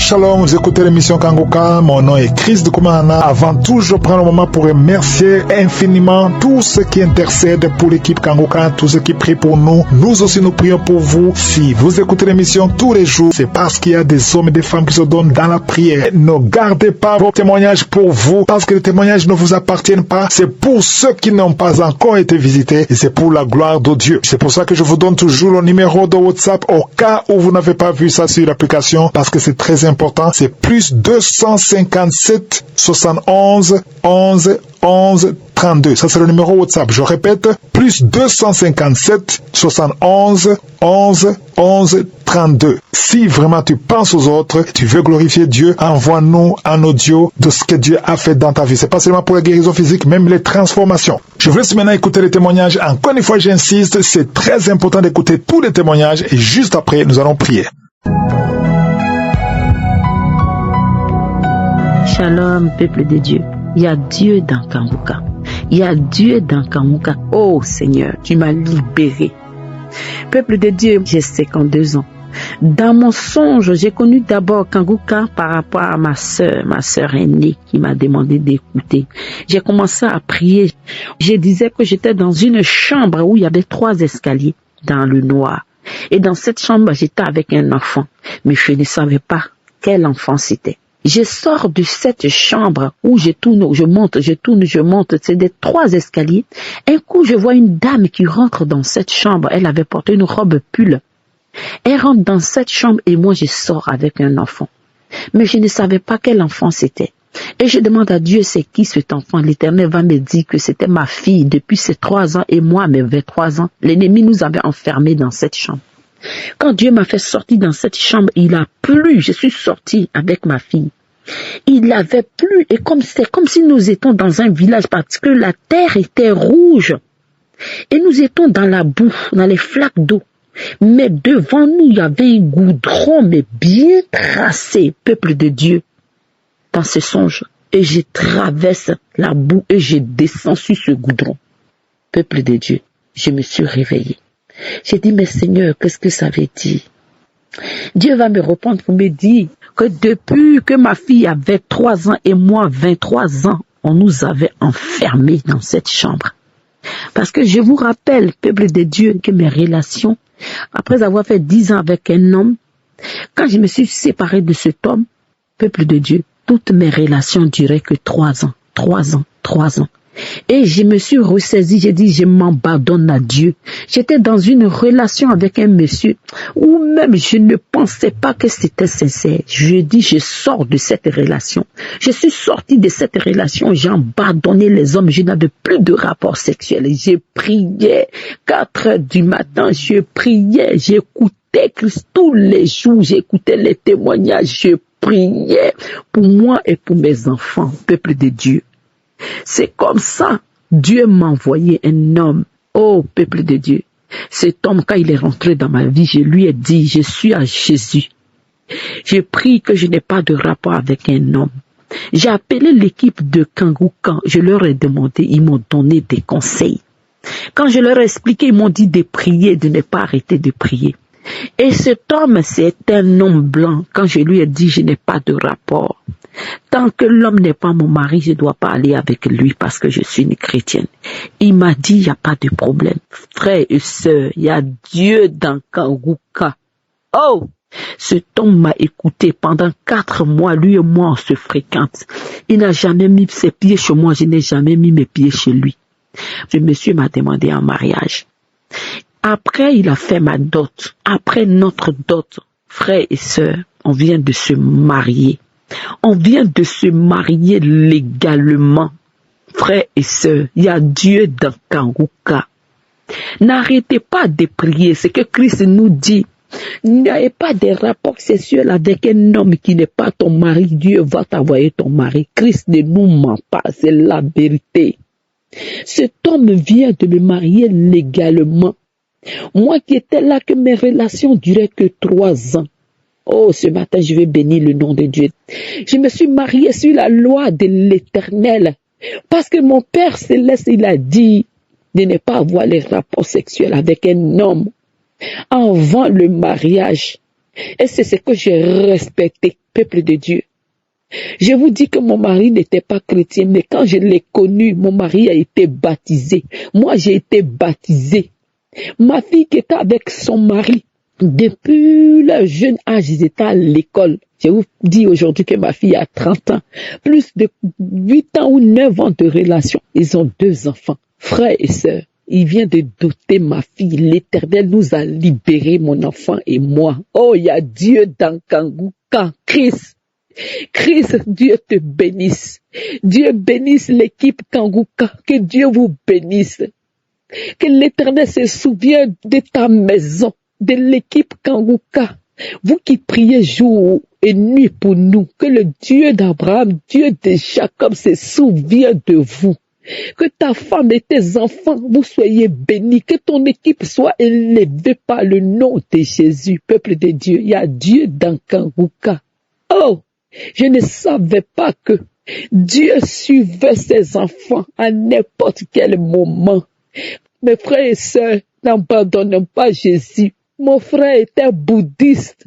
Shalom, vous écoutez l'émission Kanguka, mon nom est Chris de Koumana. Avant tout, je prends le moment pour remercier infiniment tous ceux qui intercèdent pour l'équipe Kanguka, tous ceux qui prient pour nous. Nous aussi, nous prions pour vous. Si vous écoutez l'émission tous les jours, c'est parce qu'il y a des hommes et des femmes qui se donnent dans la prière. Ne gardez pas vos témoignages pour vous, parce que les témoignages ne vous appartiennent pas. C'est pour ceux qui n'ont pas encore été visités et c'est pour la gloire de Dieu. C'est pour ça que je vous donne toujours le numéro de WhatsApp au cas où vous n'avez pas vu ça sur l'application, parce que c'est très important. C'est plus 257 71 11 11 32. Ça, c'est le numéro WhatsApp. Je répète, plus 257 71 11 11 32. Si vraiment tu penses aux autres, tu veux glorifier Dieu, envoie-nous un audio de ce que Dieu a fait dans ta vie. C'est pas seulement pour la guérison physique, même les transformations. Je vous laisse maintenant écouter les témoignages. Encore une fois, j'insiste, c'est très important d'écouter tous les témoignages et juste après, nous allons prier. Shalom, peuple de Dieu. Il y a Dieu dans Kanguka. Il y a Dieu dans Kanguka. Oh Seigneur, tu m'as libéré. Peuple de Dieu, j'ai 52 ans. Dans mon songe, j'ai connu d'abord Kanguka par rapport à ma sœur aînée qui m'a demandé d'écouter. J'ai commencé à prier. Je disais que j'étais dans une chambre où il y avait 3 escaliers dans le noir. Et dans cette chambre, j'étais avec un enfant. Mais je ne savais pas quel enfant c'était. Je sors de cette chambre où je tourne, je monte, c'est des 3 escaliers. Un coup, je vois une dame qui rentre dans cette chambre. Elle avait porté une robe pull. Elle rentre dans cette chambre et moi, je sors avec un enfant. Mais je ne savais pas quel enfant c'était. Et je demande à Dieu, c'est qui cet enfant? L'Éternel va me dire que c'était ma fille depuis ses 3 ans et moi, mes 23 ans. L'ennemi nous avait enfermés dans cette chambre. Quand Dieu m'a fait sortir dans cette chambre, il a plu. Je suis sortie avec ma fille. Il avait plu et c'est comme si nous étions dans un village parce que la terre était rouge. Et nous étions dans la boue, dans les flaques d'eau. Mais devant nous, il y avait un goudron, mais bien tracé, peuple de Dieu, dans ce songe. Et je traverse la boue et je descends sur ce goudron. Peuple de Dieu, je me suis réveillée. J'ai dit, mais Seigneur, qu'est-ce que ça veut dire? Dieu va me répondre pour me dire que depuis que ma fille avait 3 ans et moi 23 ans, on nous avait enfermés dans cette chambre. Parce que je vous rappelle, peuple de Dieu, que mes relations, après avoir fait 10 ans avec un homme, quand je me suis séparée de cet homme, peuple de Dieu, toutes mes relations duraient que 3 ans, 3 ans, 3 ans. Et je me suis ressaisie, j'ai dit, je m'abandonne à Dieu. J'étais dans une relation avec un monsieur où même je ne pensais pas que c'était sincère. Je dis, je sors de cette relation. Je suis sortie de cette relation, j'ai abandonné les hommes, je n'avais plus de rapport sexuel. Je priais 4 heures du matin, je priais, j'écoutais Christ tous les jours, j'écoutais les témoignages, je priais pour moi et pour mes enfants, peuple de Dieu. C'est comme ça, Dieu m'a envoyé un homme. Oh, peuple de Dieu. Cet homme, quand il est rentré dans ma vie, je lui ai dit, je suis à Jésus. J'ai pris que je n'ai pas de rapport avec un homme. J'ai appelé l'équipe de Kanguka. Je leur ai demandé, ils m'ont donné des conseils. Quand je leur ai expliqué, ils m'ont dit de prier, de ne pas arrêter de prier. Et cet homme, c'est un homme blanc. Quand je lui ai dit, je n'ai pas de rapport. Tant que l'homme n'est pas mon mari, je ne dois pas aller avec lui parce que je suis une chrétienne. Il m'a dit, il n'y a pas de problème. Frères et sœurs, il y a Dieu dans Kanguka. Oh! Cet homme m'a écouté pendant 4 mois. Lui et moi, on se fréquente. Il n'a jamais mis ses pieds chez moi. Je n'ai jamais mis mes pieds chez lui. Le monsieur m'a demandé en mariage. Après, il a fait ma dot. Après notre dot, frères et sœurs, on vient de se marier. On vient de se marier légalement. Frères et sœurs, il y a Dieu dans Kanguka. N'arrêtez pas de prier. C'est que Christ nous dit. N'ayez pas de rapports sexuels avec un homme qui n'est pas ton mari. Dieu va t'envoyer ton mari. Christ ne nous ment pas. C'est la vérité. Cet homme vient de me marier légalement. Moi qui étais là, que mes relations duraient que 3 ans. Oh, ce matin, je vais bénir le nom de Dieu. Je me suis mariée sur la loi de l'Éternel. Parce que mon Père Céleste, il a dit de ne pas avoir les rapports sexuels avec un homme avant le mariage. Et c'est ce que j'ai respecté. peuple de Dieu. Je vous dis que mon mari n'était pas chrétien, mais quand je l'ai connu, mon mari a été baptisé. Moi, j'ai été baptisée. Ma fille qui était avec son mari, depuis le jeune âge, ils étaient à l'école. Je vous dis aujourd'hui que ma fille a 30 ans. Plus de 8 ans ou 9 ans de relation. Ils ont 2 enfants, frères et sœurs. Il vient de doter ma fille. L'Éternel nous a libérés, mon enfant et moi. Oh, il y a Dieu dans Kanguka. Christ, Dieu te bénisse. Dieu bénisse l'équipe Kanguka. Que Dieu vous bénisse. Que l'Éternel se souvienne de ta maison, de l'équipe Kanguka. Vous qui priez jour et nuit pour nous, que le Dieu d'Abraham, Dieu de Jacob se souvienne de vous. Que ta femme et tes enfants, vous soyez bénis. Que ton équipe soit élevée par le nom de Jésus. Peuple de Dieu, il y a Dieu dans Kanguka. Oh, je ne savais pas que Dieu suivait ses enfants à n'importe quel moment. Mes frères et sœurs, n'abandonnons pas Jésus. Mon frère était bouddhiste.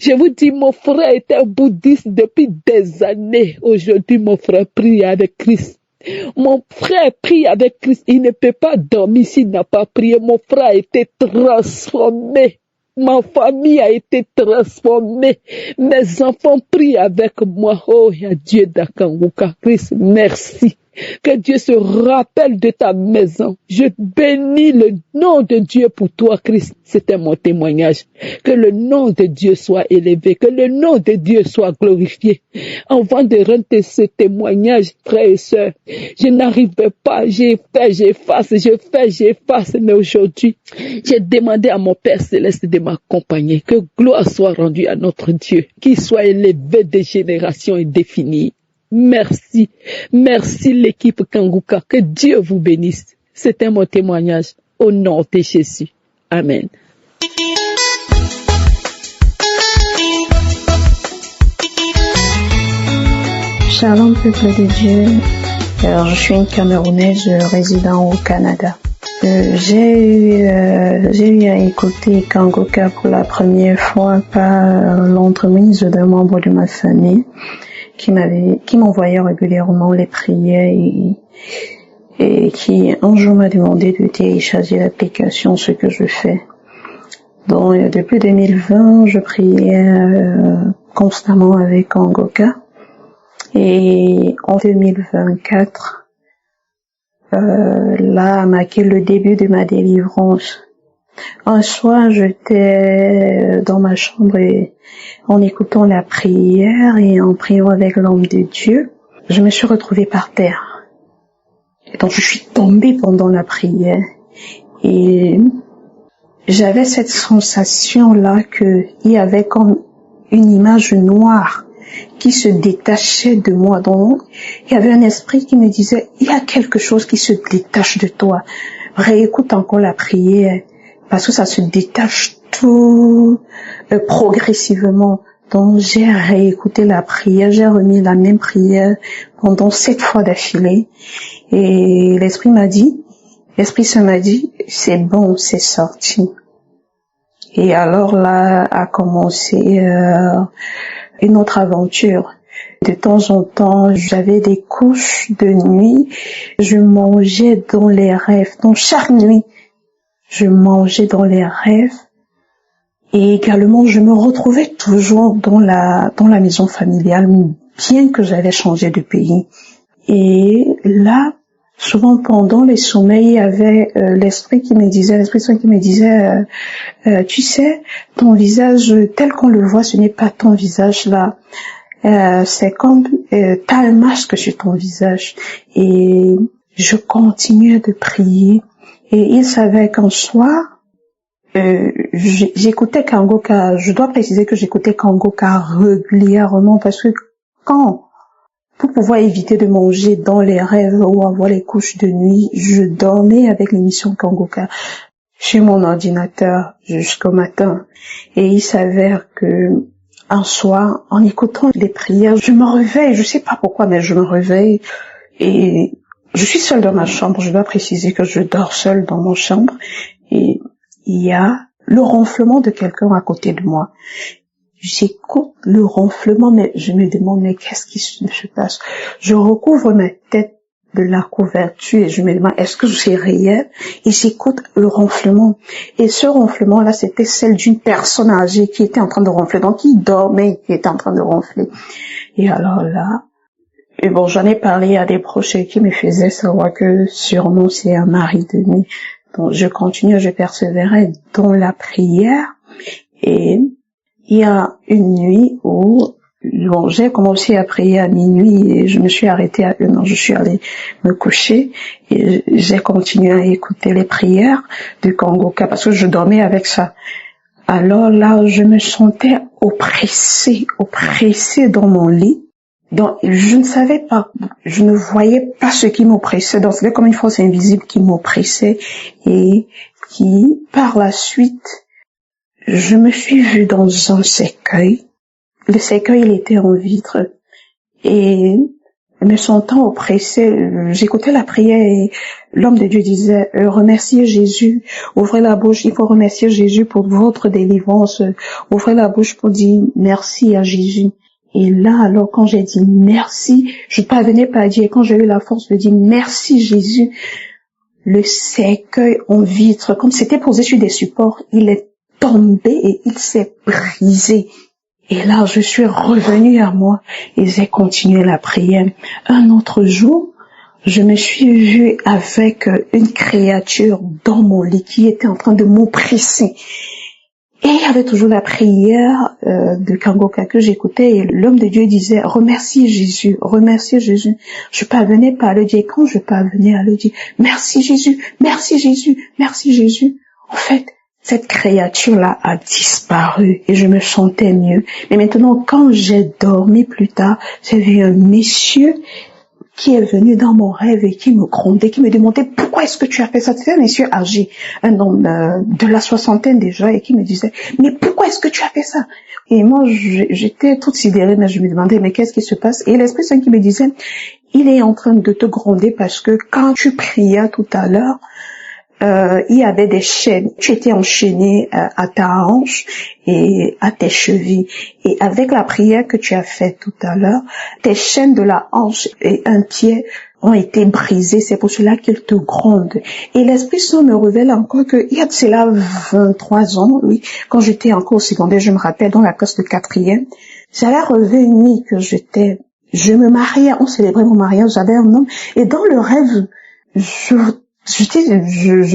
Je vous dis, mon frère était bouddhiste depuis des années. Aujourd'hui, mon frère prie avec Christ. Mon frère prie avec Christ. Il ne peut pas dormir s'il n'a pas prié. Mon frère a été transformé. Ma famille a été transformée. Mes enfants prient avec moi. Oh, il y a Dieu d'Akanguka. Christ, merci. Que Dieu se rappelle de ta maison. Je bénis le nom de Dieu pour toi, Christ. C'était mon témoignage. Que le nom de Dieu soit élevé. Que le nom de Dieu soit glorifié. Avant de rendre ce témoignage, frères et sœurs, je n'arrivais pas. J'ai fait, j'efface. Mais aujourd'hui, j'ai demandé à mon Père Céleste de m'accompagner. Que gloire soit rendue à notre Dieu. Qu'il soit élevé de générations indéfinies. Merci. Merci l'équipe Kanguka. Que Dieu vous bénisse. C'était mon témoignage au nom de Jésus. Amen. Shalom peuple de Dieu. Alors, je suis une Camerounaise résidant au Canada. J'ai eu à écouter Kanguka pour la première fois par l'entremise d'un membre de ma famille qui m'envoyait régulièrement les prières et qui un jour m'a demandé de télécharger l'application, ce que je fais. Donc depuis 2020, je priais constamment avec Kanguka et en 2024, là a marqué le début de ma délivrance. Un soir, j'étais dans ma chambre et en écoutant la prière et en priant avec l'homme de Dieu, je me suis retrouvée par terre. Et donc, je suis tombée pendant la prière et j'avais cette sensation-là qu'il y avait comme une image noire qui se détachait de moi. Donc, il y avait un esprit qui me disait, il y a quelque chose qui se détache de toi. Réécoute encore la prière. Parce que ça se détache tout progressivement. Donc j'ai réécouté la prière, j'ai remis la même prière pendant 7 fois d'affilée. Et l'esprit se m'a dit, c'est bon, c'est sorti. Et alors là a commencé une autre aventure. De temps en temps, j'avais des couches de nuit, je mangeais dans les rêves. Donc chaque nuit, je mangeais dans les rêves et également je me retrouvais toujours dans la maison familiale, bien que j'avais changé de pays. Et là, souvent pendant les sommeils, il y avait l'Esprit Saint qui me disait, tu sais, ton visage tel qu'on le voit, ce n'est pas ton visage là. C'est comme t'as un masque sur ton visage. Et je continuais de prier. Et il savait qu'un soir, j'écoutais Kanguka. Je dois préciser que j'écoutais Kanguka régulièrement parce que pour pouvoir éviter de manger dans les rêves ou avoir les couches de nuit, je dormais avec l'émission Kanguka sur mon ordinateur jusqu'au matin. Et il s'avère que un soir, en écoutant les prières, je me réveille. Je sais pas pourquoi, mais je me réveille et je suis seule dans ma chambre, je dois préciser que je dors seule dans mon chambre et il y a le ronflement de quelqu'un à côté de moi. j'écoute le ronflement, mais je me demande, mais qu'est-ce qui se passe? Je recouvre ma tête de la couverture et je me demande, est-ce que c'est réel? Et j'écoute le ronflement. Et ce ronflement-là, c'était celle d'une personne âgée qui était en train de ronfler, donc qui dormait, qui était en train de ronfler. Et alors là, et bon, j'en ai parlé à des proches qui me faisaient savoir que sûrement c'est un mari de nuit. Donc je continue, je persévérais dans la prière. Et il y a une nuit où bon, j'ai commencé à prier à minuit et je me suis arrêtée à 1h. Je suis allée me coucher et j'ai continué à écouter les prières du Kangoka parce que je dormais avec ça. Alors là, je me sentais oppressée dans mon lit. Donc, je ne savais pas, je ne voyais pas ce qui m'oppressait. Donc, c'était comme une force invisible qui m'oppressait et qui, par la suite, je me suis vue dans un cercueil. Le cercueil, il était en vitre. Et me sentant oppressée, j'écoutais la prière et l'homme de Dieu disait, remerciez Jésus, ouvrez la bouche, il faut remercier Jésus pour votre délivrance, ouvrez la bouche pour dire merci à Jésus. Et là, alors, quand j'ai dit merci, je ne parvenais pas à dire, quand j'ai eu la force de dire merci Jésus, le cercueil en vitre, comme c'était posé sur des supports, il est tombé et il s'est brisé. Et là, je suis revenue à moi et j'ai continué la prière. Un autre jour, je me suis vue avec une créature dans mon lit qui était en train de m'oppresser. Et il y avait toujours la prière de Kangoka que j'écoutais et l'homme de Dieu disait « Remerciez Jésus, remerciez Jésus ». Je parvenais pas à le dire. Quand je parvenais à le dire « Merci Jésus, merci Jésus, merci Jésus ». En fait, cette créature-là a disparu et je me sentais mieux. Mais maintenant, quand j'ai dormi plus tard, j'ai vu un monsieur qui est venu dans mon rêve et qui me grondait, qui me demandait pourquoi est-ce que tu as fait ça. C'était un monsieur âgé, un homme de la soixantaine déjà, et qui me disait mais pourquoi est-ce que tu as fait ça? Et moi j'étais toute sidérée, mais je me demandais mais qu'est-ce qui se passe? Et l'Esprit Saint qui me disait il est en train de te gronder parce que quand tu priais tout à l'heure, il y avait des chaînes. Tu étais enchaîné à ta hanche et à tes chevilles. Et avec la prière que tu as faite tout à l'heure, tes chaînes de la hanche et un pied ont été brisées. C'est pour cela qu'il te gronde. Et l'Esprit Saint me révèle encore qu'il y a de cela 23 ans, oui, quand j'étais encore au secondaire, je me rappelle, dans la classe de 4e, j'avais relevé une nuit que je me mariais, on célébrait mon mariage, j'avais un homme, et dans le rêve, je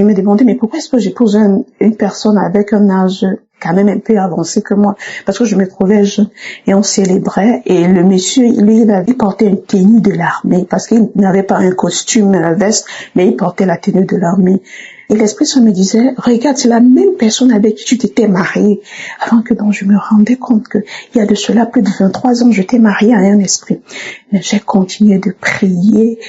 me demandais, mais pourquoi est-ce que j'épouse une personne avec un âge quand même un peu avancé que moi? Parce que je me trouvais jeune et on célébrait et le monsieur, lui, il avait porté une tenue de l'armée parce qu'il n'avait pas un costume, une veste, mais il portait la tenue de l'armée. Et l'Esprit Saint me disait, regarde, c'est la même personne avec qui tu t'étais mariée. Avant que donc je me rendais compte que il y a de cela plus de 23 ans, j'étais mariée à un esprit. Mais j'ai continué de prier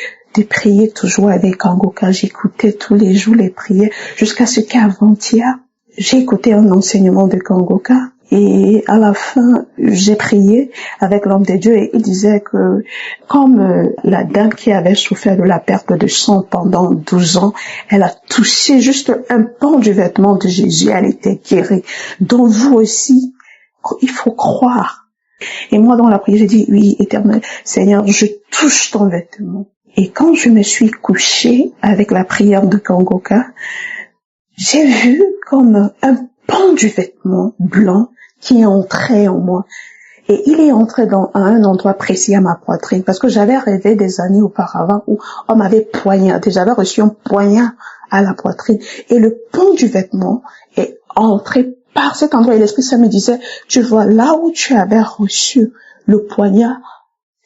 toujours avec Kangoka. J'écoutais tous les jours les prières jusqu'à ce qu'avant-hier, j'ai écouté un enseignement de Kangoka et à la fin, j'ai prié avec l'homme de Dieu et il disait que comme la dame qui avait souffert de la perte de sang pendant 12 ans, elle a touché juste un pan du vêtement de Jésus, elle était guérie. Donc vous aussi, il faut croire. Et moi dans la prière, j'ai dit, oui, Éternel Seigneur, je touche ton vêtement. Et quand je me suis couchée avec la prière de Kangoka, j'ai vu comme un pan du vêtement blanc qui est entré en moi. Et il est entré à un endroit précis à ma poitrine. Parce que j'avais rêvé des années auparavant où on m'avait poignardé. J'avais reçu un poignard à la poitrine. Et le pan du vêtement est entré par cet endroit. Et l'Esprit Saint me disait, tu vois, là où tu avais reçu le poignard,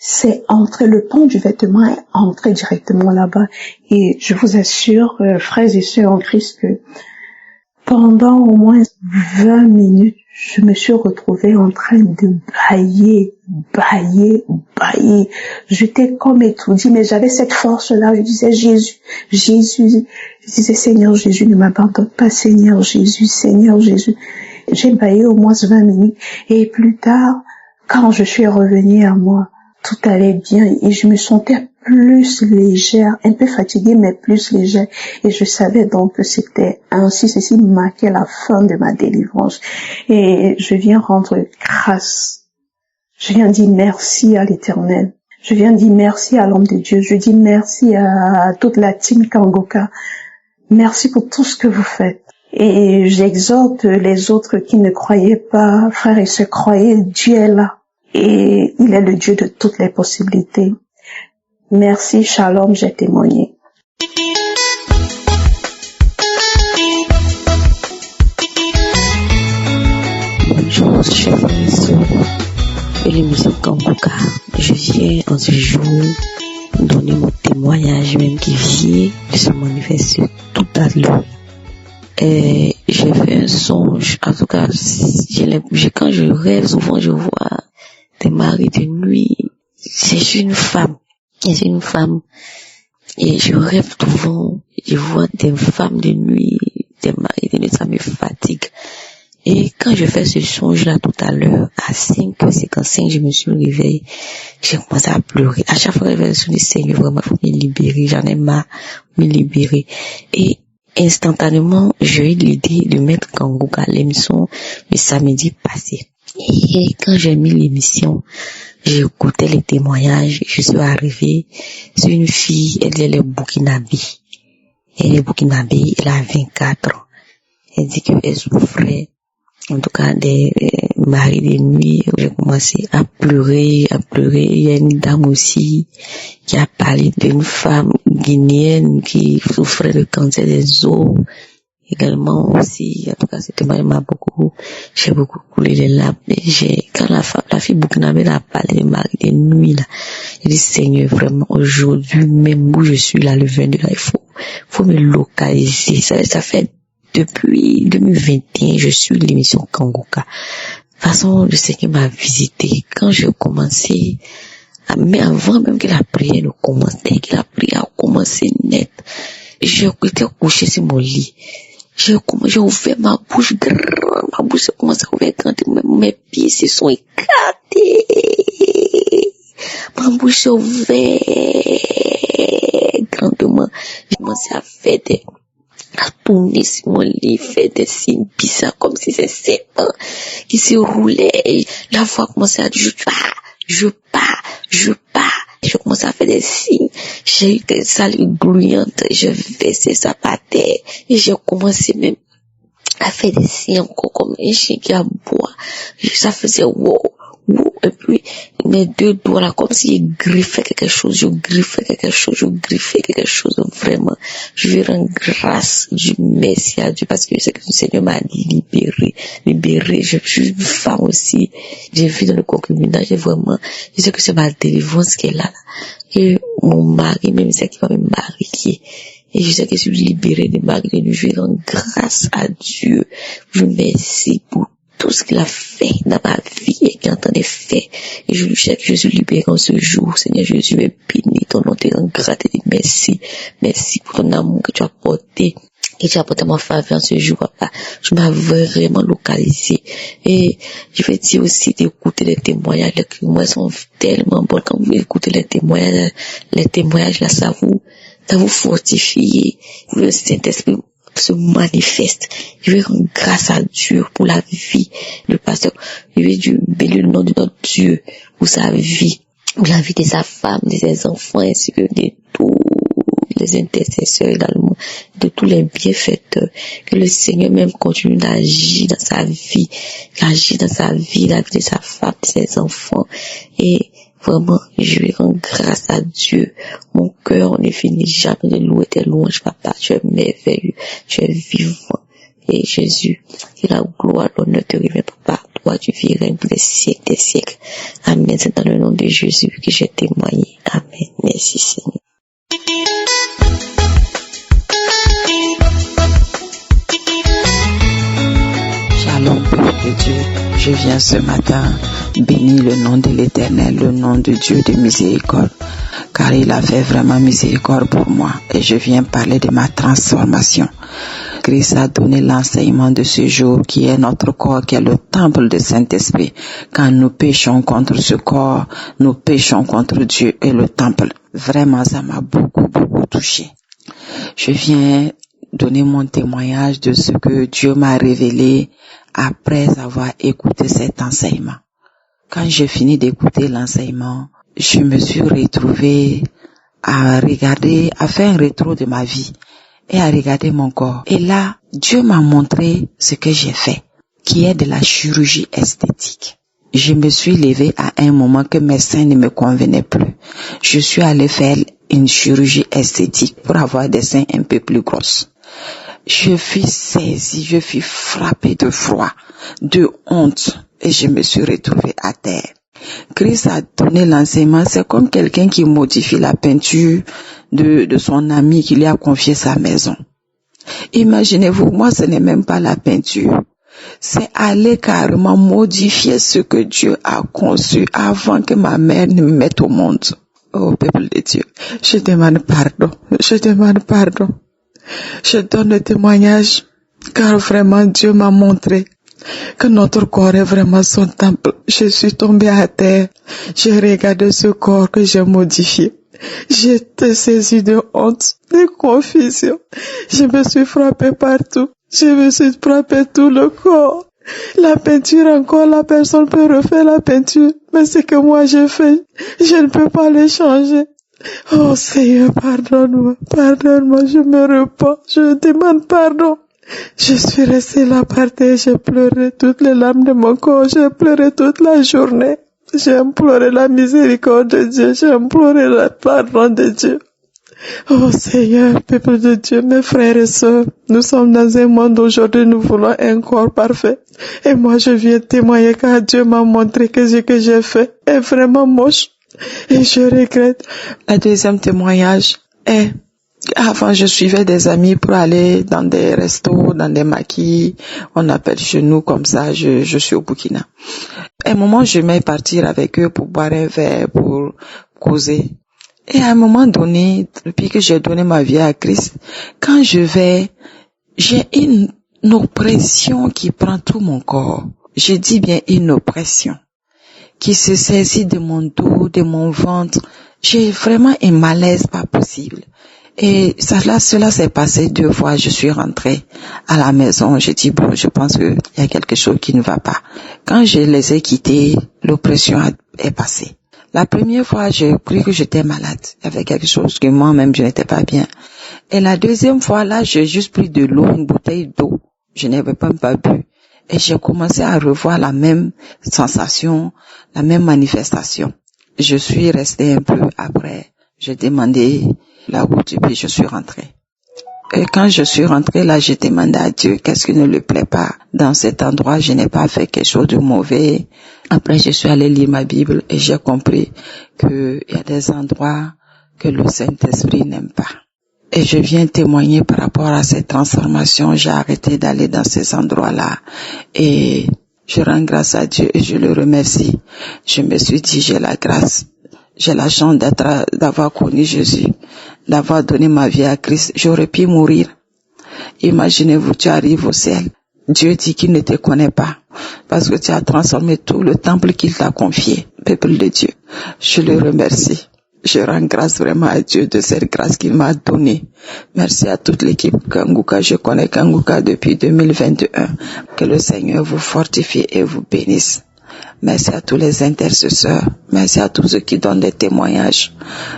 c'est entré, le pan du vêtement est entré directement là-bas. Et je vous assure, frères et sœurs en Christ, que pendant au moins 20 minutes, je me suis retrouvée en train de bâiller. J'étais comme étourdie, mais j'avais cette force-là. Je disais, Jésus. Je disais, Seigneur Jésus, ne m'abandonne pas, Seigneur Jésus. J'ai bâillé au moins 20 minutes. Et plus tard, quand je suis revenue à moi, tout allait bien et je me sentais plus légère, un peu fatiguée, mais plus légère. Et je savais donc que c'était ainsi, ceci marquait la fin de ma délivrance. Et je viens rendre grâce. Je viens dire merci à l'Éternel. Je viens dire merci à l'homme de Dieu. Je dis merci à toute la team Kangoka. Merci pour tout ce que vous faites. Et j'exhorte les autres qui ne croyaient pas, frères et sœurs, croyez, Dieu est là. Et il est le Dieu de toutes les possibilités. Merci, shalom, j'ai témoigné. Bonjour, chers frères et sœurs de l'émission Kangoka. Je viens en ce jour donner mon témoignage, même qui vient de se manifester tout à l'heure. Et j'ai fait un songe, en tout cas, quand je rêve, souvent je vois des maris de nuit. C'est une femme. Et je rêve souvent, je vois des femmes de nuit, des maris de nuit, ça me fatigue. Et quand je fais ce songe-là tout à l'heure, à 5h55, je me suis réveillée, j'ai commencé à pleurer. À chaque fois que je fais le songe, Seigneur, vraiment, il faut me libérer, j'en ai marre, me libérer. Et instantanément, j'ai eu l'idée de mettre Kangoka à l'émission le samedi passé. Et quand j'ai mis l'émission, j'ai écouté les témoignages, je suis arrivée sur une fille, elle est burkinabé. Elle est burkinabé, elle a 24 ans. Elle dit qu'elle souffrait, en tout cas, des maris de nuit. J'ai commencé à pleurer. Il y a une dame aussi qui a parlé d'une femme guinéenne qui souffrait de cancer des os. Également aussi, en tout cas, ce témoignage j'ai beaucoup coulé les larmes. Quand la fille burkinabé a parlé des maris de nuit, là, j'ai dit, Seigneur, vraiment, aujourd'hui, même où je suis là, le 22, là, il faut me localiser. Ça fait depuis 2021, je suis l'émission Kangoka. De toute façon, le Seigneur m'a visité. Quand j'ai commencé, mais avant même que la prière ne commence, dès que la prière a commencé net, j'ai été couché sur mon lit. J'ai ouvert ma bouche grande, ma bouche a commencé à ouvrir grande, mes pieds se sont éclatés. Ma bouche s'est ouverte grandement. J'ai commencé à tourner sur mon lit, faire des signes bizarres comme si c'est serpent qui se roulait. Et la voix commençait à dire, je pars. Je commençais à faire des signes. J'ai eu des salives grouillantes. Je versais ça par terre. Et j'ai commencé même à faire des signes encore comme un chien qui aboie. Ça faisait wow. Et puis, mes deux doigts là, comme s'ils griffaient quelque chose, je griffais quelque chose, vraiment. Je vais rendre grâce du merci à Dieu parce que je sais que le Seigneur m'a libéré. Je suis une femme aussi. J'ai vu dans le concubinage, vraiment, je sais que c'est ma délivrance qui est là. Et mon mari, même c'est qui va me marier. Et je sais que je suis libérée de ma grâce. Je vais rendre grâce à Dieu. Je remercie pour tout ce qu'il a fait dans ma vie et qu'il entendait faire. Et je lui sais que je suis libéré en ce jour. Seigneur Jésus, je bénis ton nom, t'es en grâce et merci. Merci pour ton amour que tu as porté. Et tu as porté mon faveur en ce jour, papa. Je m'as vraiment localisé. Et je vais dire aussi d'écouter les témoignages. Les témoignages sont tellement bons. Quand vous écoutez les témoignages là, ça vous fortifie. Le Saint-Esprit se manifeste. Je vais rendre grâce à Dieu pour la vie du pasteur. Je vais bénir le nom de notre Dieu pour sa vie, pour la vie de sa femme, de ses enfants, ainsi que de tous les intercesseurs également, de tous les bienfaiteurs. Que le Seigneur même continue d'agir dans sa vie, la vie de sa femme, de ses enfants. Et vraiment, je vais rendre grâce à Dieu. Mon cœur ne finit jamais de louer tes louanges, papa. Tu es merveilleux, tu es vivant. Et Jésus, que la gloire, l'honneur te revient, papa. Toi, tu vis règne pour des siècles, des siècles. Amen. C'est dans le nom de Jésus que j'ai témoigné. Amen. Merci, Seigneur. Shalom, peuple de Dieu. Je viens ce matin bénir le nom de l'Éternel, le nom de Dieu de miséricorde, car il a fait vraiment miséricorde pour moi. Et je viens parler de ma transformation. Christ a donné l'enseignement de ce jour qui est notre corps, qui est le temple du Saint-Esprit. Quand nous péchons contre ce corps, nous péchons contre Dieu et le temple. Vraiment, ça m'a beaucoup touché. Je viens donner mon témoignage de ce que Dieu m'a révélé après avoir écouté cet enseignement. Quand j'ai fini d'écouter l'enseignement, je me suis retrouvée à faire un rétro de ma vie et à regarder mon corps. Et là, Dieu m'a montré ce que j'ai fait, qui est de la chirurgie esthétique. Je me suis levée à un moment que mes seins ne me convenaient plus. Je suis allée faire une chirurgie esthétique pour avoir des seins un peu plus grosses. Je fus saisie, je fus frappée de froid, de honte, et je me suis retrouvée à terre. Christ a donné l'enseignement, c'est comme quelqu'un qui modifie la peinture de son ami qui lui a confié sa maison. Imaginez-vous, moi ce n'est même pas la peinture, c'est aller carrément modifier ce que Dieu a conçu avant que ma mère ne me mette au monde. Oh peuple de Dieu, je demande pardon. Je donne le témoignage car vraiment Dieu m'a montré que notre corps est vraiment son temple. Je suis tombée à terre. J'ai regardé ce corps que j'ai modifié. J'étais saisie de honte, de confusion. Je me suis frappée partout. Je me suis frappée tout le corps. La peinture encore, la personne peut refaire la peinture. Mais ce que moi j'ai fait, je ne peux pas le changer. Oh Seigneur, pardonne-moi, je me repens, je demande pardon. Je suis restée là par terre, j'ai pleuré toutes les larmes de mon corps, j'ai pleuré toute la journée. J'ai imploré la miséricorde de Dieu, j'ai imploré le pardon de Dieu. Oh Seigneur, peuple de Dieu, mes frères et sœurs, nous sommes dans un monde aujourd'hui, nous voulons un corps parfait. Et moi je viens témoigner car Dieu m'a montré que ce que j'ai fait est vraiment moche. Et je regrette. Le deuxième témoignage est, avant je suivais des amis pour aller dans des restos, dans des maquis, on appelle chez nous comme ça, je suis au Burkina. À un moment, je m'ai partir avec eux pour boire un verre, pour causer. Et à un moment donné, depuis que j'ai donné ma vie à Christ, quand je vais, j'ai une oppression qui prend tout mon corps. Je dis bien une oppression qui se saisit de mon dos, de mon ventre. J'ai vraiment un malaise pas possible. Et cela s'est passé 2 fois. Je suis rentrée à la maison. J'ai dit, bon, je pense qu'il y a quelque chose qui ne va pas. Quand je les ai quittés, l'oppression est passée. La première fois, j'ai cru que j'étais malade. Il y avait quelque chose que moi-même, je n'étais pas bien. Et la deuxième fois, là, j'ai juste pris de l'eau, une bouteille d'eau. Je n'avais pas bu. Et j'ai commencé à revoir la même sensation, la même manifestation. Je suis restée un peu après. J'ai demandé la route et puis je suis rentrée. Et quand je suis rentrée là, j'ai demandé à Dieu qu'est-ce qui ne lui plaît pas. Dans cet endroit, je n'ai pas fait quelque chose de mauvais. Après, je suis allée lire ma Bible et j'ai compris qu'il y a des endroits que le Saint-Esprit n'aime pas. Et je viens témoigner par rapport à cette transformation. J'ai arrêté d'aller dans ces endroits-là. Et je rends grâce à Dieu et je le remercie. Je me suis dit, j'ai la grâce. J'ai la chance d'avoir connu Jésus, d'avoir donné ma vie à Christ. J'aurais pu mourir. Imaginez-vous, tu arrives au ciel. Dieu dit qu'il ne te connaît pas parce que tu as transformé tout le temple qu'il t'a confié. Peuple de Dieu, je le remercie. Je rends grâce vraiment à Dieu de cette grâce qu'il m'a donnée. Merci à toute l'équipe Kanguka. Je connais Kanguka depuis 2021. Que le Seigneur vous fortifie et vous bénisse. Merci à tous les intercesseurs. Merci à tous ceux qui donnent des témoignages.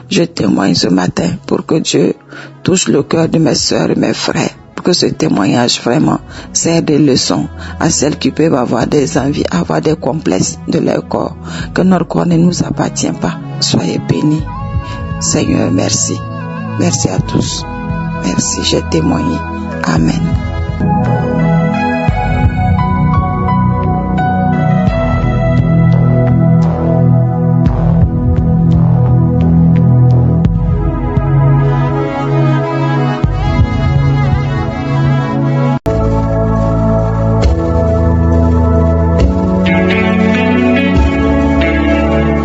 Je témoigne ce matin pour que Dieu touche le cœur de mes sœurs et mes frères. Pour que ce témoignage vraiment sert de leçon à celles qui peuvent avoir des envies, avoir des complexes de leur corps. Que notre corps ne nous appartient pas. Soyez bénis. Seigneur, merci. Merci à tous. Merci, j'ai témoigné. Amen.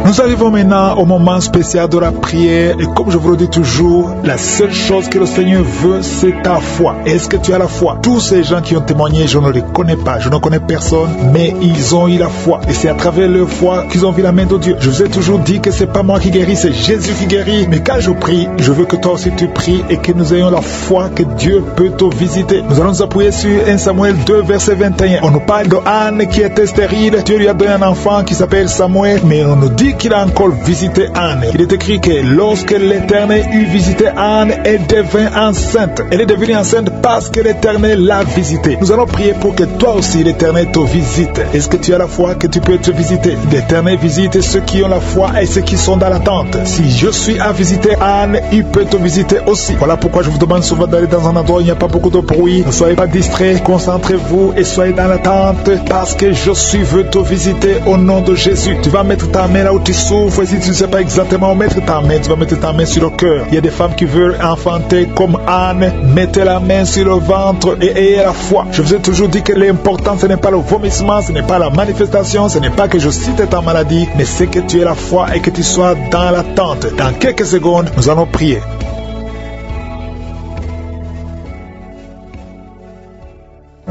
Nous arrivons arrivons maintenant au moment spécial de la prière. Et comme je vous le dis toujours, la seule chose que le Seigneur veut, c'est ta foi. Est-ce que tu as la foi? Tous ces gens qui ont témoigné, je ne les connais pas, je ne connais personne, mais ils ont eu la foi. Et c'est à travers leur foi qu'ils ont vu la main de Dieu. Je vous ai toujours dit que c'est pas moi qui guéris, c'est Jésus qui guérit. Mais quand je prie, je veux que toi aussi tu pries et que nous ayons la foi que Dieu peut te visiter. Nous allons nous appuyer sur 1 Samuel 2, verset 21. On nous parle de Anne qui était stérile. Dieu lui a donné un enfant qui s'appelle Samuel, mais on nous dit qu'il a encore visité Anne. Il est écrit que lorsque l'Éternel eut visité Anne, elle devint enceinte. Elle est devenue enceinte parce que l'Éternel l'a visitée. Nous allons prier pour que toi aussi l'Éternel te visite. Est-ce que tu as la foi que tu peux te visiter? L'Éternel visite ceux qui ont la foi et ceux qui sont dans l'attente. Si je suis à visiter Anne, il peut te visiter aussi. Voilà pourquoi je vous demande souvent d'aller dans un endroit où il n'y a pas beaucoup de bruit. Ne soyez pas distraits, concentrez-vous et soyez dans l'attente parce que je suis veux te visiter au nom de Jésus. Tu vas mettre ta main là où tu souffres et si tu ne sais pas exactement où mettre ta main, tu vas mettre ta main sur le cœur. Il y a des femmes qui veulent enfanter comme Anne. Mettez la main sur le ventre et ayez la foi. Je vous ai toujours dit que l'important ce n'est pas le vomissement, ce n'est pas la manifestation, ce n'est pas que je cite ta maladie, mais c'est que tu aies la foi et que tu sois dans l'attente. Dans quelques secondes, nous allons prier.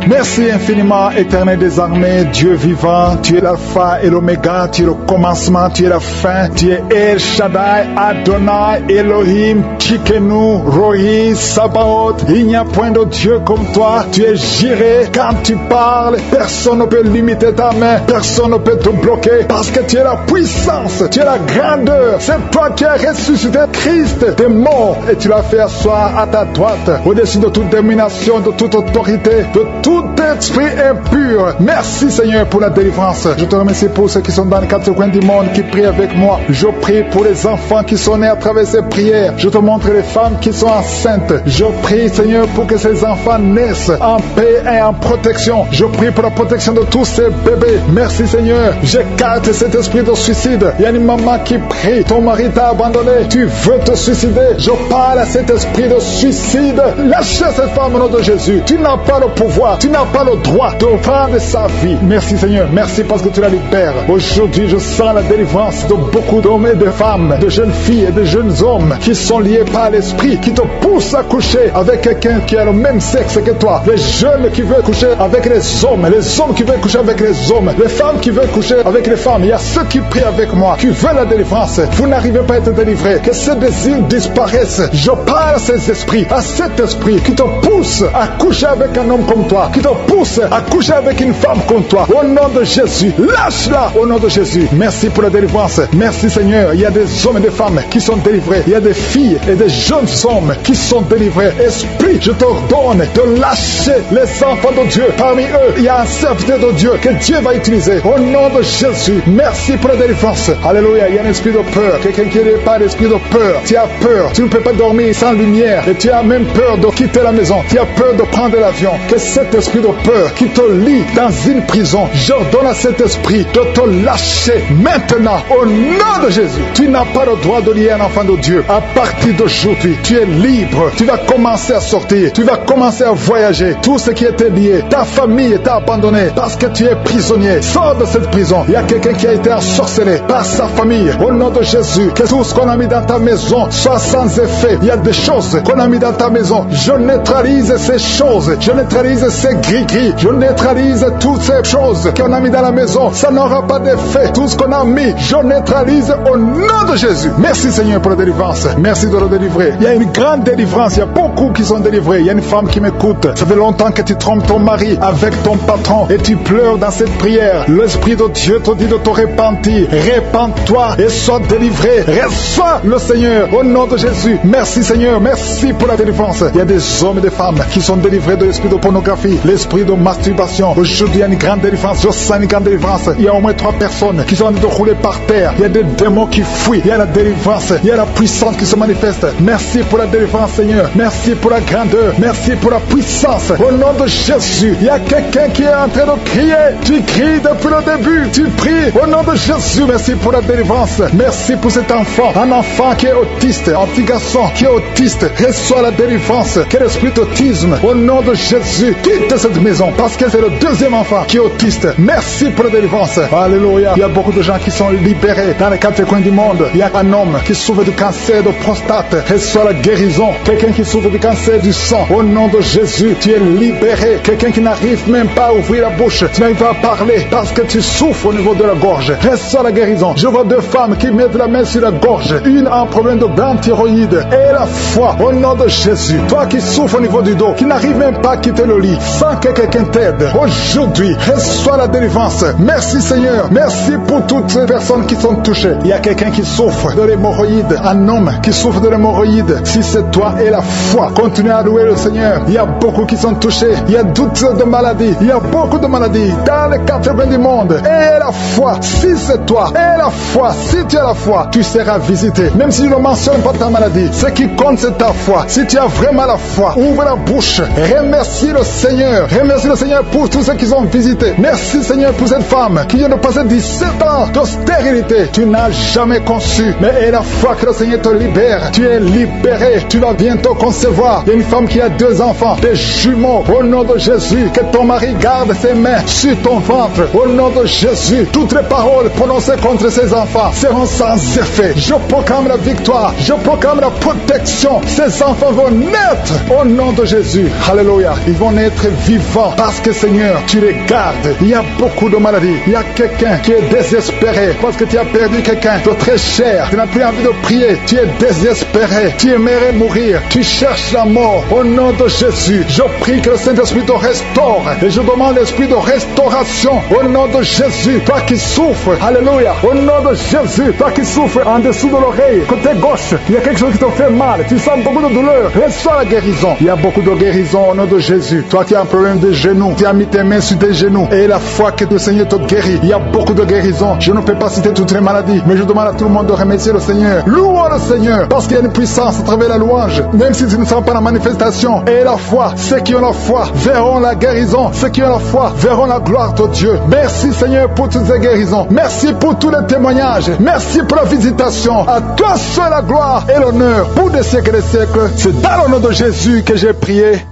Merci infiniment, Éternel des armées, Dieu vivant. Tu es l'alpha et l'oméga, tu es le commencement, tu es la fin. Tu es El Shaddai, Adonai, Elohim, Tchikenu, Rohi, Sabaoth. Il n'y a point de Dieu comme toi. Tu es Jireh. Quand tu parles, personne ne peut limiter ta main, personne ne peut te bloquer parce que tu es la puissance, tu es la grandeur. C'est toi qui as ressuscité Christ des morts et tu l'as fait asseoir à ta droite, au-dessus de toute domination, de toute autorité, de tout esprit impur. Merci Seigneur pour la délivrance. Je te remercie pour ceux qui sont dans les quatre coins du monde qui prient avec moi. Je prie pour les enfants qui sont nés à travers ces prières. Je te montre les femmes qui sont enceintes. Je prie Seigneur pour que ces enfants naissent en paix et en protection. Je prie pour la protection de tous ces bébés. Merci Seigneur. J'écarte cet esprit de suicide. Il y a une maman qui prie. Ton mari t'a abandonné. Tu veux te suicider. Je parle à cet esprit de suicide. Lâchez cette femme au nom de Jésus. Tu n'as pas le pouvoir. Tu n'as pas le droit de prendre sa vie. Merci Seigneur, merci parce que tu la libères. Aujourd'hui, je sens la délivrance de beaucoup d'hommes et de femmes, de jeunes filles et de jeunes hommes qui sont liés par l'esprit, qui te poussent à coucher avec quelqu'un qui a le même sexe que toi. Les jeunes qui veulent coucher avec les hommes qui veulent coucher avec les hommes, les femmes qui veulent coucher avec les femmes. Il y a ceux qui prient avec moi, qui veulent la délivrance. Vous n'arrivez pas à être délivrés. Que ces désirs disparaissent. Je parle à ces esprits, à cet esprit qui te pousse à coucher avec un homme comme toi, qui te pousse à coucher avec une femme comme toi. Au nom de Jésus, lâche-la au nom de Jésus. Merci pour la délivrance. Merci Seigneur. Il y a des hommes et des femmes qui sont délivrés. Il y a des filles et des jeunes hommes qui sont délivrés. Esprit, je t'ordonne de lâcher les enfants de Dieu. Parmi eux, il y a un serviteur de Dieu que Dieu va utiliser. Au nom de Jésus, merci pour la délivrance. Alléluia. Il y a un esprit de peur. Quelqu'un qui n'est pas l'esprit de peur. Tu as peur. Tu ne peux pas dormir sans lumière. Et tu as même peur de quitter la maison. Tu as peur de prendre l'avion. Que cet esprit de peur qui te lie dans une prison, j'ordonne à cet esprit de te lâcher maintenant au nom de Jésus. Tu n'as pas le droit de lier un enfant de Dieu. À partir d'aujourd'hui, tu es libre. Tu vas commencer à sortir. Tu vas commencer à voyager. Tout ce qui était lié, ta famille t'a abandonné parce que tu es prisonnier. Sors de cette prison. Il y a quelqu'un qui a été ensorcelé par sa famille. Au nom de Jésus, que tout ce qu'on a mis dans ta maison soit sans effet. Il y a des choses qu'on a mis dans ta maison. Je neutralise ces choses. Je neutralise ces gris-gris. Je neutralise toutes ces choses qu'on a mis dans la maison. Ça n'aura pas d'effet. Tout ce qu'on a mis, je neutralise au nom de Jésus. Merci Seigneur pour la délivrance. Merci de le délivrer. Il y a une grande délivrance. Il y a beaucoup qui sont délivrés. Il y a une femme qui m'écoute. Ça fait longtemps que tu trompes ton mari avec ton patron et tu pleures dans cette prière. L'Esprit de Dieu te dit de te repentir. Répands-toi et sois délivré. Reçois le Seigneur au nom de Jésus. Merci Seigneur. Merci pour la délivrance. Il y a des hommes et des femmes qui sont délivrés de l'esprit de pornographie, l'esprit de masturbation. Aujourd'hui, il y a une grande délivrance. Je sens une grande délivrance. Il y a au moins 3 personnes qui sont en train de rouler par terre. Il y a des démons qui fuient. Il y a la délivrance. Il y a la puissance qui se manifeste. Merci pour la délivrance, Seigneur. Merci pour la grandeur. Merci pour la puissance. Au nom de Jésus, il y a quelqu'un qui est en train de crier. Tu cries depuis le début. Tu pries au nom de Jésus. Merci pour la délivrance. Merci pour cet enfant. Un enfant qui est autiste. Un petit garçon qui est autiste. Reçois la délivrance. Quel esprit d'autisme. Au nom de Jésus, quitte cette maison parce que c'est le deuxième enfant qui est autiste. Merci pour la délivrance. Alléluia. Il y a beaucoup de gens qui sont libérés dans les quatre coins du monde. Il y a un homme qui souffre du cancer de prostate. Reçois la guérison. Quelqu'un qui souffre du cancer du sang. Au nom de Jésus, tu es libéré. Quelqu'un qui n'arrive même pas à ouvrir la bouche. Tu n'arrives pas à parler parce que tu souffres au niveau de la gorge. Reçois la guérison. Je vois deux femmes qui mettent la main sur la gorge. Une a un problème de grande thyroïde. Et la foi au nom de Jésus. Toi qui souffres au niveau du dos, qui n'arrive même pas à quitter le lit, sans que quelqu'un t'aide. Aujourd'hui, reçois la délivrance. Merci Seigneur. Merci pour toutes ces personnes qui sont touchées. Il y a quelqu'un qui souffre de l'hémorroïde. Un homme qui souffre de l'hémorroïde. Si c'est toi et la foi, continue à louer le Seigneur. Il y a beaucoup qui sont touchés. Il y a toutes de maladies. Il y a beaucoup de maladies dans les quatre coins du monde. Et la foi, si c'est toi, et la foi, si tu as la foi, tu seras visité. Même si je ne mentionne pas ta maladie, ce qui compte c'est ta foi. Si tu as vraiment la foi, ouvre la bouche. Remercie le Seigneur. Remercie le Seigneur pour tous ceux qui sont visités. Merci Seigneur pour cette femme qui vient de passer 17 ans d'austérité. Tu n'as jamais conçu, mais et la foi que le Seigneur te libère. Tu es libéré. Tu vas bientôt concevoir. Il y a une femme qui a 2 enfants, des jumeaux. Au nom de Jésus, que ton mari garde ses mains sur ton ventre. Au nom de Jésus, toutes les paroles prononcées contre ces enfants seront sans effet. Je proclame la victoire. Je proclame la protection. Ces enfants vont naître au nom de Jésus. Alléluia. Ils vont naître vivants parce que Seigneur, tu les gardes. Il y a beaucoup de maladies. Il y a quelqu'un qui est désespéré parce que tu as perdu quelqu'un de très cher. Tu n'as plus envie de prier. Tu es désespéré. Tu aimerais mourir. Tu cherches la mort. Au nom de Jésus, je prie que le Saint-Esprit te restaure. Et je demande l'esprit de restauration. Au nom de Jésus, toi qui souffres. Alléluia. Au nom de Jésus, toi qui souffres en dessous de l'oreille, côté gauche, il y a quelque chose qui te fait mal. Tu sens beaucoup de douleur. Reçois la guérison. Il y a beaucoup de guérison au nom de Jésus. Toi qui as un problème de genoux, tu as mis tes mains sur tes genoux. Et la foi que le Seigneur te guérit. Il y a beaucoup de guérison. Je ne peux pas citer toutes les maladies, mais je demande à tout le monde de remercier le Seigneur. Louons le Seigneur, parce qu'il y a une puissance à travers la louange. Même si tu ne sens pas la manifestation. Et la foi, ceux qui ont la foi verront la guérison. Ceux qui ont la foi verront la gloire de Dieu. Merci Seigneur pour toutes ces guérisons. Merci pour tous les témoignages. Merci pour la visitation. À toi seul la gloire et l'honneur pour des siècles et des siècles. C'est dans le nom de Jésus que j'ai prié.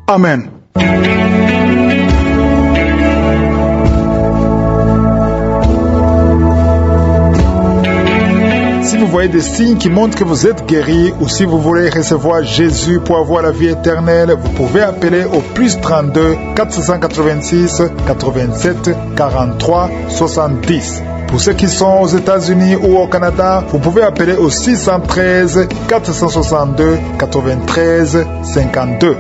Amen. Si vous voyez des signes qui montrent que vous êtes guéri ou si vous voulez recevoir Jésus pour avoir la vie éternelle, vous pouvez appeler au plus 32 486 87 43 70. Pour ceux qui sont aux États-Unis ou au Canada, vous pouvez appeler au 613 462 93 52.